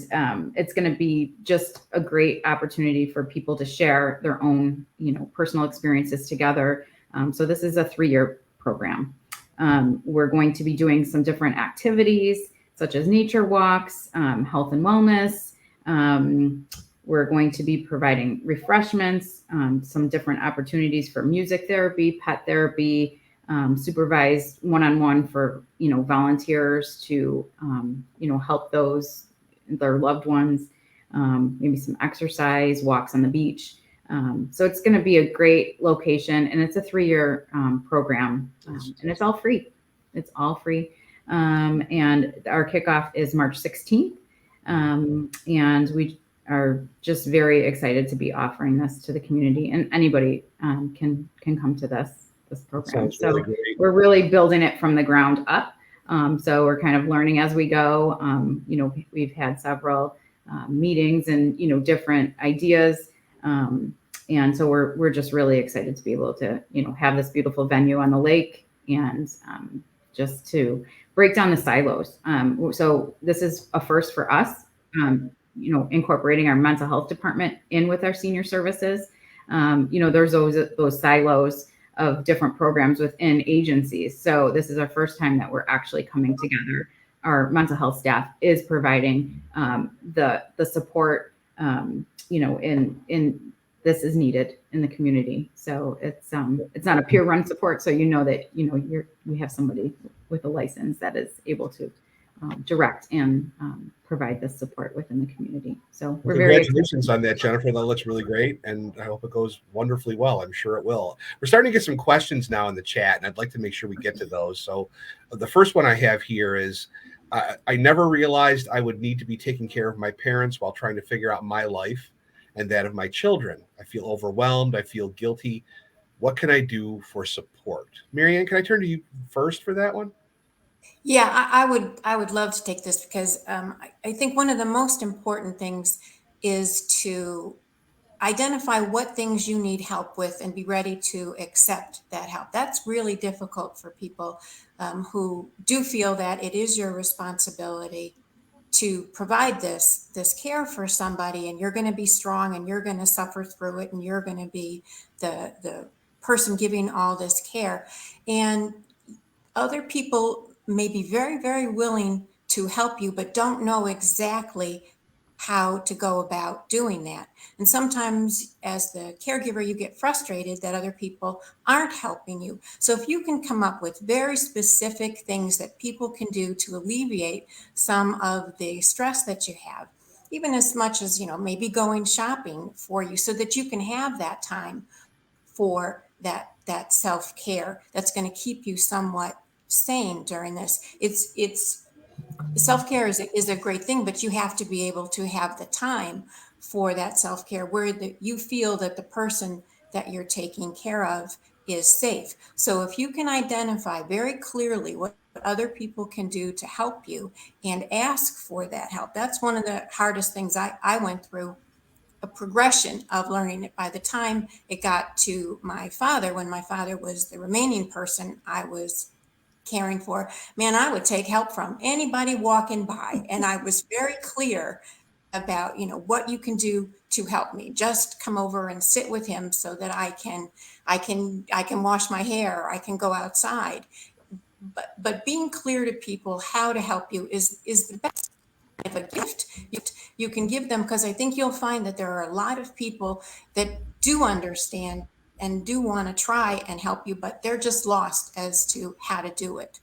it's going to be just a great opportunity for people to share their own, personal experiences together. So this is a 3-year program. We're going to be doing some different activities such as nature walks, health and wellness. We're going to be providing refreshments, some different opportunities for music therapy, pet therapy, supervised one-on-one for, volunteers to, help their loved ones, maybe some exercise, walks on the beach. So it's going to be a great location, and it's a 3-year program, and it's all free. It's all free. And our kickoff is March 16th. And we are just very excited to be offering this to the community, and anybody can come to this program. Sounds So really great. we're really building it from the ground up. So we're kind of learning as we go. We've had several meetings and, different ideas. And so we're just really excited to be able to, have this beautiful venue on the lake, and just to break down the silos. So this is a first for us, incorporating our mental health department in with our senior services. There's those silos of different programs within agencies. So this is our first time that we're actually coming together. Our mental health staff is providing the support, in this is needed in the community. So it's not a peer run support. So that we have somebody with a license that is able to direct and provide this support within the community. So we're very congratulations on that, Jennifer. That looks really great, and I hope it goes wonderfully well. I'm sure it will. We're starting to get some questions now in the chat, and I'd like to make sure we get to those. So the first one I have here is, I never realized I would need to be taking care of my parents while trying to figure out my life and that of my children. I feel overwhelmed. I feel guilty. What can I do for support? Marianne, can I turn to you first for that one? Yeah, I would love to take this, because I think one of the most important things is to identify what things you need help with and be ready to accept that help. That's really difficult for people who do feel that it is your responsibility to provide this care for somebody, and you're going to be strong, and you're going to suffer through it, and you're going to be the person giving all this care. And other people may be very, very willing to help you, but don't know exactly how to go about doing that. And sometimes as the caregiver, you get frustrated that other people aren't helping you. So if you can come up with very specific things that people can do to alleviate some of the stress that you have, even as much as, maybe going shopping for you so that you can have that time for that self-care that's going to keep you somewhat sane during this. It's self-care is a great thing, but you have to be able to have the time for that self-care where you feel that the person that you're taking care of is safe. So if you can identify very clearly what other people can do to help you and ask for that help, that's one of the hardest things I went through, a progression of learning it. By the time it got to my father, when my father was the remaining person I was caring for, man, I would take help from anybody walking by. And I was very clear about, what you can do to help me. Just come over and sit with him so that I can wash my hair, I can go outside. But being clear to people how to help you is the best kind of a gift you can give them, because I think you'll find that there are a lot of people that do understand and do want to try and help you, but they're just lost as to how to do it.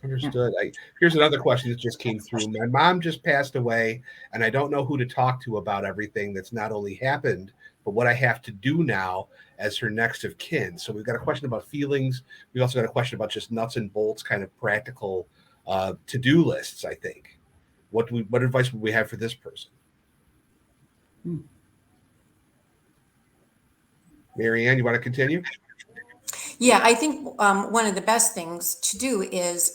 Understood. Here's another question that just came through. My mom just passed away, and I don't know who to talk to about everything that's not only happened, but what I have to do now as her next of kin. So we've got a question about feelings. We also got a question about just nuts and bolts, kind of practical to-do lists, I think. What advice would we have for this person? Marianne, you want to continue? Yeah, I think one of the best things to do is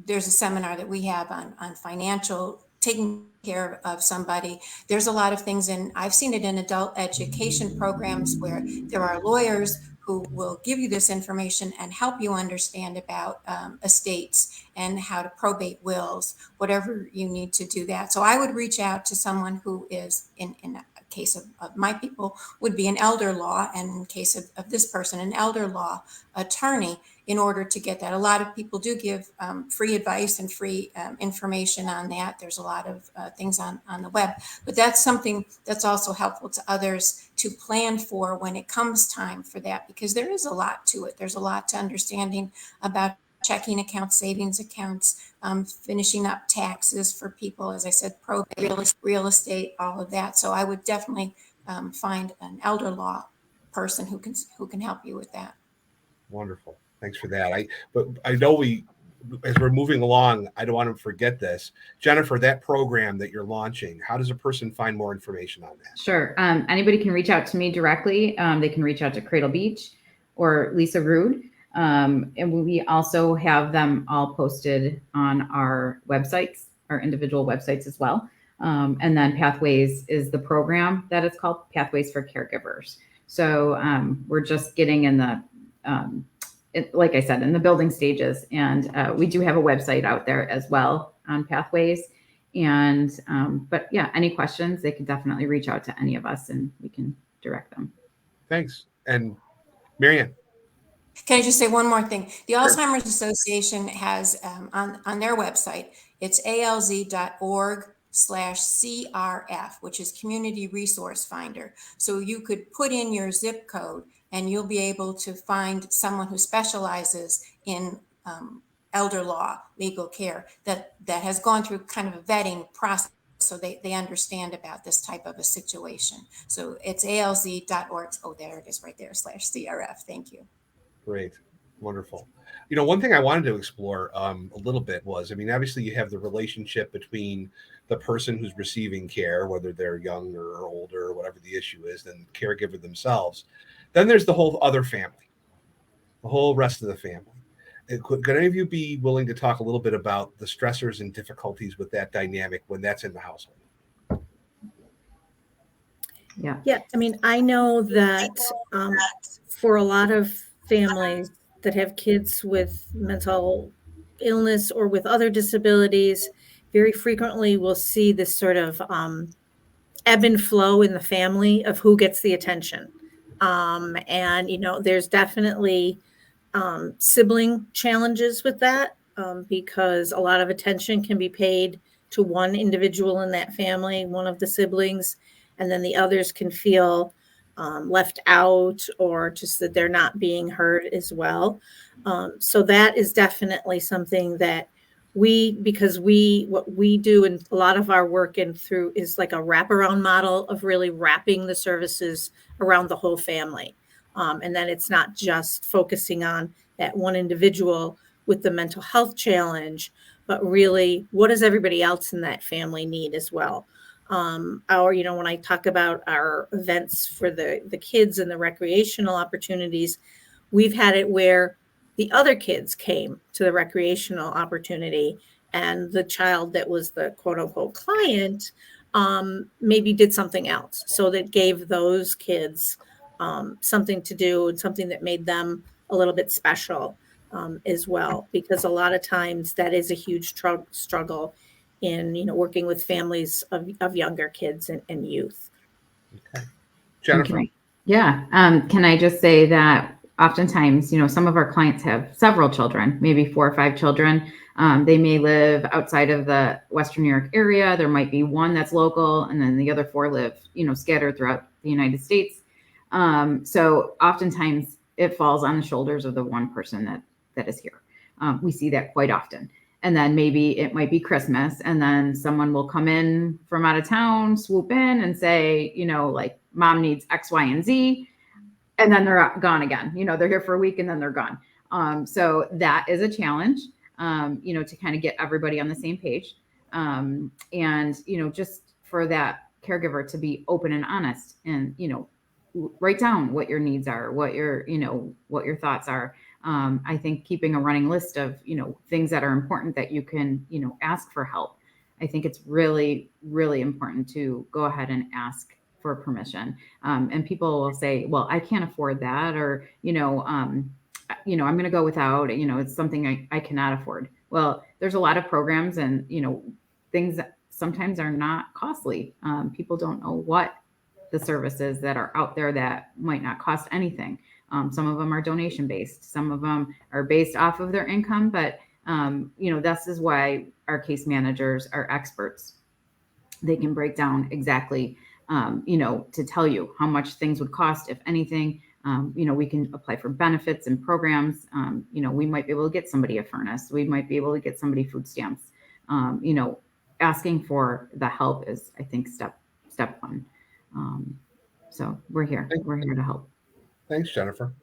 there's a seminar that we have on financial, taking care of somebody. There's a lot of things, and I've seen it in adult education programs where there are lawyers who will give you this information and help you understand about estates and how to probate wills, whatever you need to do that. So I would reach out to someone who is, in a case of my people, would be an elder law, and in case of this person, an elder law attorney, in order to get that. A lot of people do give free advice and free information on that. There's a lot of things on the web, but that's something that's also helpful to others to plan for when it comes time for that, because there is a lot to it. There's a lot to understanding about checking accounts, savings accounts, finishing up taxes for people, as I said, probate, real estate, all of that. So I would definitely find an elder law person who can help you with that. Wonderful. Thanks for that. But I know as we're moving along, I don't want to forget this. Jennifer, that program that you're launching, how does a person find more information on that? Sure. Anybody can reach out to me directly. They can reach out to Cradle Beach or Lisa Rude. And we also have them all posted on our websites, our individual websites as well. And then Pathways is the program that is called Pathways for Caregivers. So we're just getting in the, like I said, in the building stages. And we do have a website out there as well on Pathways. And, but yeah, any questions, they can definitely reach out to any of us and we can direct them. Thanks. And Marianne. Can I just say one more thing? The Sure. Alzheimer's Association has on their website, it's alz.org/CRF, which is Community Resource Finder. So you could put in your zip code and you'll be able to find someone who specializes in elder law, legal care, that has gone through kind of a vetting process, so they understand about this type of a situation. So it's alz.org. Oh, there it is right there, /CRF. Thank you. Great. Wonderful. One thing I wanted to explore a little bit was, obviously you have the relationship between the person who's receiving care, whether they're young or older or whatever the issue is, and the caregiver themselves. Then there's the whole other family, the whole rest of the family. Could any of you be willing to talk a little bit about the stressors and difficulties with that dynamic when that's in the household? Yeah. Yeah, I know that for a lot of families that have kids with mental illness or with other disabilities, very frequently we'll see this sort of ebb and flow in the family of who gets the attention. And, there's definitely sibling challenges with that, because a lot of attention can be paid to one individual in that family, one of the siblings, and then the others can feel left out, or just that they're not being heard as well. So that is definitely something that what we do in a lot of our work and through is like a wraparound model of really wrapping the services around the whole family. And then it's not just focusing on that one individual with the mental health challenge, but really what does everybody else in that family need as well? When I talk about our events for the kids and the recreational opportunities, we've had it where the other kids came to the recreational opportunity, and the child that was the quote unquote client maybe did something else. So that gave those kids something to do and something that made them a little bit special as well, because a lot of times that is a huge struggle in working with families of younger kids and youth. Okay. Jennifer. Okay. Yeah. Can I just say that oftentimes, some of our clients have several children, maybe 4 or 5 children. They may live outside of the Western New York area. There might be one that's local, and then the other 4 live, scattered throughout the United States. So oftentimes it falls on the shoulders of the one person that is here. We see that quite often. And then maybe it might be Christmas, and then someone will come in from out of town, swoop in and say, like, mom needs X, Y, and Z. And then they're gone again. They're here for a week and then they're gone. So that is a challenge, to kind of get everybody on the same page. And, just for that caregiver to be open and honest and, write down what your needs are, what your thoughts are. I think keeping a running list of, things that are important that you can, ask for help. I think it's really, really important to go ahead and ask for permission. And people will say, well, I can't afford that, or, I'm going to go without, it's something I cannot afford. Well, there's a lot of programs and, things that sometimes are not costly. People don't know what the services that are out there that might not cost anything. Some of them are donation based. Some of them are based off of their income, but this is why our case managers are experts. They can break down exactly, to tell you how much things would cost, if anything. We can apply for benefits and programs. We might be able to get somebody a furnace. We might be able to get somebody food stamps. Asking for the help is, I think, step one. So we're here. We're here to help. Thanks, Jennifer.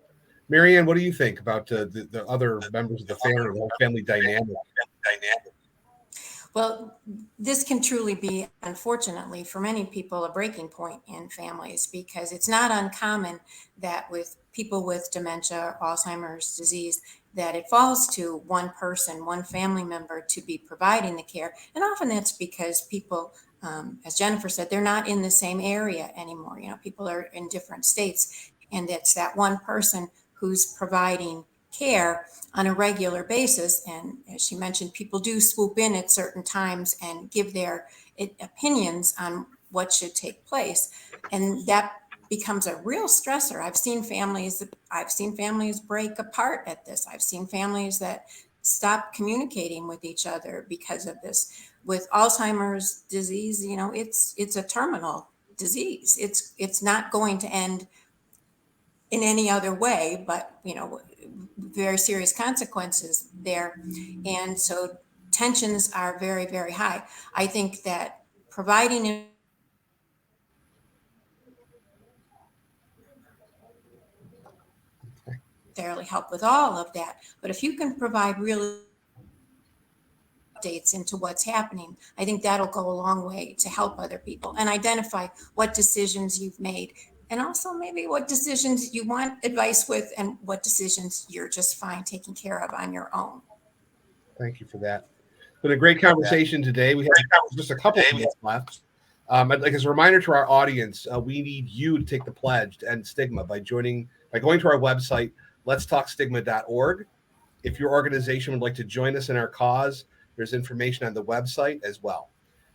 Marianne, what do you think about the other members of the family, the whole family dynamic? Well, this can truly be, unfortunately, for many people, a breaking point in families, because it's not uncommon that with people with dementia or Alzheimer's disease, that it falls to one person, one family member to be providing the care. And often that's because people, as Jennifer said, they're not in the same area anymore. People are in different states, and it's that one person who's providing care on a regular basis. And as she mentioned, people do swoop in at certain times and give their opinions on what should take place. And that becomes a real stressor. I've seen families break apart at this. I've seen families that stop communicating with each other because of this. With Alzheimer's disease, it's a terminal disease. It's not going to end in any other way, but very serious consequences there. And so tensions are very, very high. I think that providing necessarily help with all of that, but if you can provide really updates into what's happening, I think that'll go a long way to help other people and identify what decisions you've made, and also maybe what decisions you want advice with and what decisions you're just fine taking care of on your own. Thank you for that. It's been a great conversation today. We have just a couple of minutes left. I'd like, as a reminder to our audience, we need you to take the pledge to end stigma by going to our website, letstalkstigma.org. If your organization would like to join us in our cause, there's information on the website as well.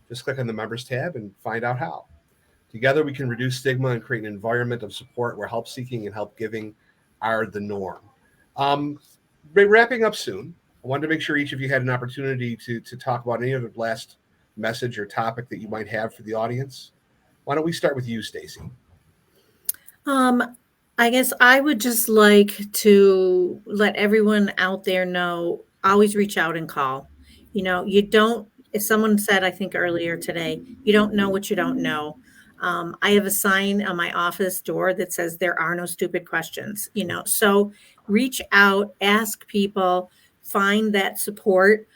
Just click on the members tab and find out how. Together, we can reduce stigma and create an environment of support where help seeking and help giving are the norm. We're wrapping up soon. I wanted to make sure each of you had an opportunity to talk about any other last message or topic that you might have for the audience. Why don't we start with you, Stacie? I guess I would just like to let everyone out there know, always reach out and call. You don't, as someone said, I think earlier today, you don't know what you don't know. I have a sign on my office door that says there are no stupid questions, so reach out, ask people, find that support,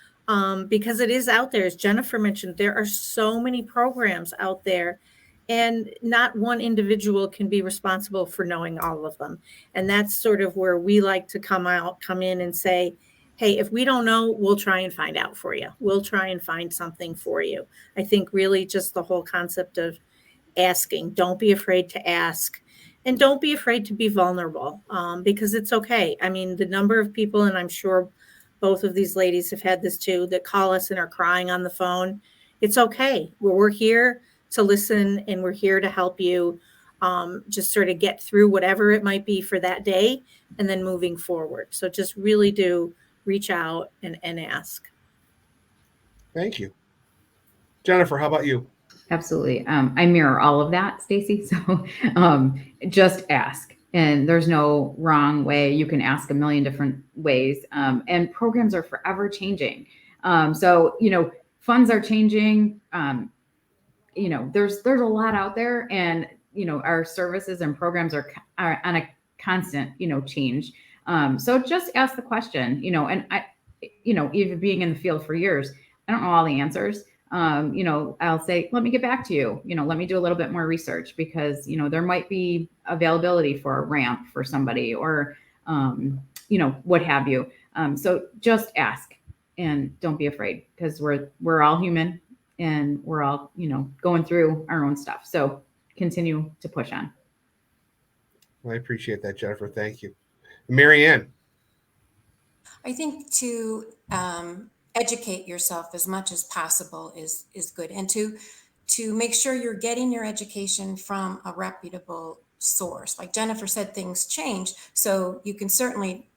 because it is out there. As Jennifer mentioned, there are so many programs out there, and not one individual can be responsible for knowing all of them. And that's sort of where we like to come in and say, hey, if we don't know, we'll try and find out for you. We'll try and find something for you. I think really just the whole concept of asking, don't be afraid to ask, and don't be afraid to be vulnerable, because it's okay. I mean, the number of people, and I'm sure both of these ladies have had this too, that call us and are crying on the phone. It's okay. We're here to listen, and we're here to help you just sort of get through whatever it might be for that day, and then moving forward. So just really do reach out and ask. Thank you. Jennifer, how about you? Absolutely. I mirror all of that, Stacie. So just ask. And there's no wrong way. You can ask a million different ways. And programs are forever changing. So, funds are changing. There's a lot out there, and, our services and programs are on a constant, change. So just ask the question, and I, even being in the field for years, I don't know all the answers. I'll say, let me get back to you, let me do a little bit more research, because, there might be availability for a ramp for somebody, or, what have you. So just ask, and don't be afraid, because we're all human, and we're all, going through our own stuff. So continue to push on. Well, I appreciate that, Jennifer. Thank you. Marianne. I think to educate yourself as much as possible is good, and to make sure you're getting your education from a reputable source. Like Jennifer said, things change, so you can certainly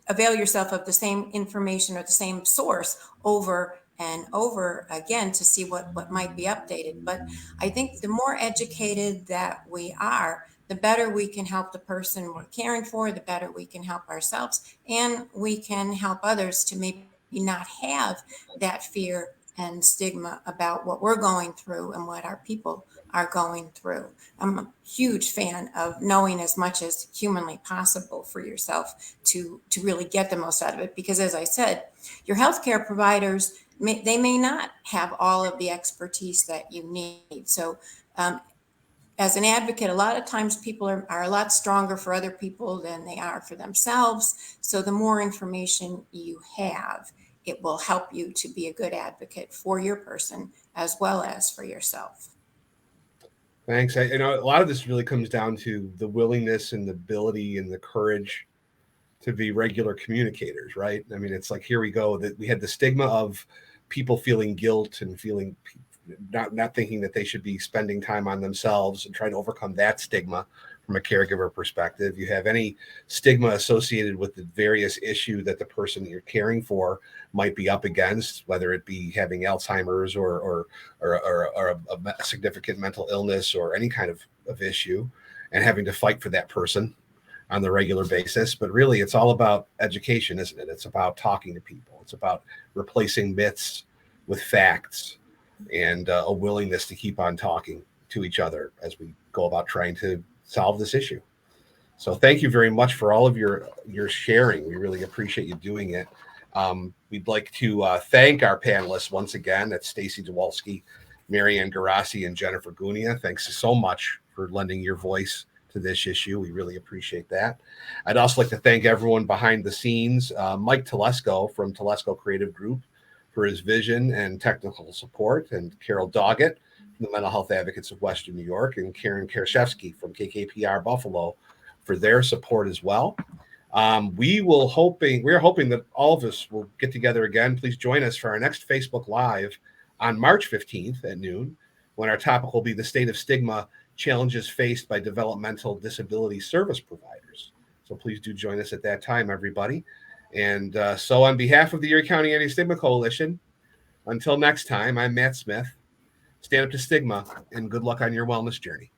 avail yourself of the same information or the same source over and over again to see what might be updated. But I think the more educated that we are, the better we can help the person we're caring for, the better we can help ourselves, and we can help others to maybe not have that fear and stigma about what we're going through and what our people are going through. I'm a huge fan of knowing as much as humanly possible for yourself to really get the most out of it, because as I said, your healthcare providers, they may not have all of the expertise that you need. So as an advocate, a lot of times people are a lot stronger for other people than they are for themselves. So the more information you have, it will help you to be a good advocate for your person as well as for yourself. Thanks. A lot of this really comes down to the willingness and the ability and the courage to be regular communicators, right? I mean, it's like, here we go, that we had the stigma of people feeling guilt and feeling not thinking that they should be spending time on themselves, and trying to overcome that stigma from a caregiver perspective. You have any stigma associated with the various issue that the person that you're caring for might be up against, whether it be having Alzheimer's or a significant mental illness or any kind of issue, and having to fight for that person on the regular basis. But really, it's all about education, isn't it? It's about talking to people. It's about replacing myths with facts, and a willingness to keep on talking to each other as we go about trying to solve this issue. So thank you very much for all of your sharing. We really appreciate you doing it. We'd like to thank our panelists once again. That's Stacie Dziwulski, Marianne Gerace, and Jennifer Gunia. Thanks so much for lending your voice to this issue. We really appreciate that. I'd also like to thank everyone behind the scenes, Mike Telesco from Telesco Creative Group for his vision and technical support, and Carol Doggett from the Mental Health Advocates of Western New York, and Karen Karaszewski from KKPR Buffalo for their support as well. We're hoping that all of us will get together again. Please join us for our next Facebook Live on March 15th at noon, when our topic will be the state of stigma, challenges faced by developmental disability service providers. So please do join us at that time, everybody. And so on behalf of the Erie County Anti-Stigma Coalition, until next time, I'm Matt Smith. Stand up to stigma, and good luck on your wellness journey.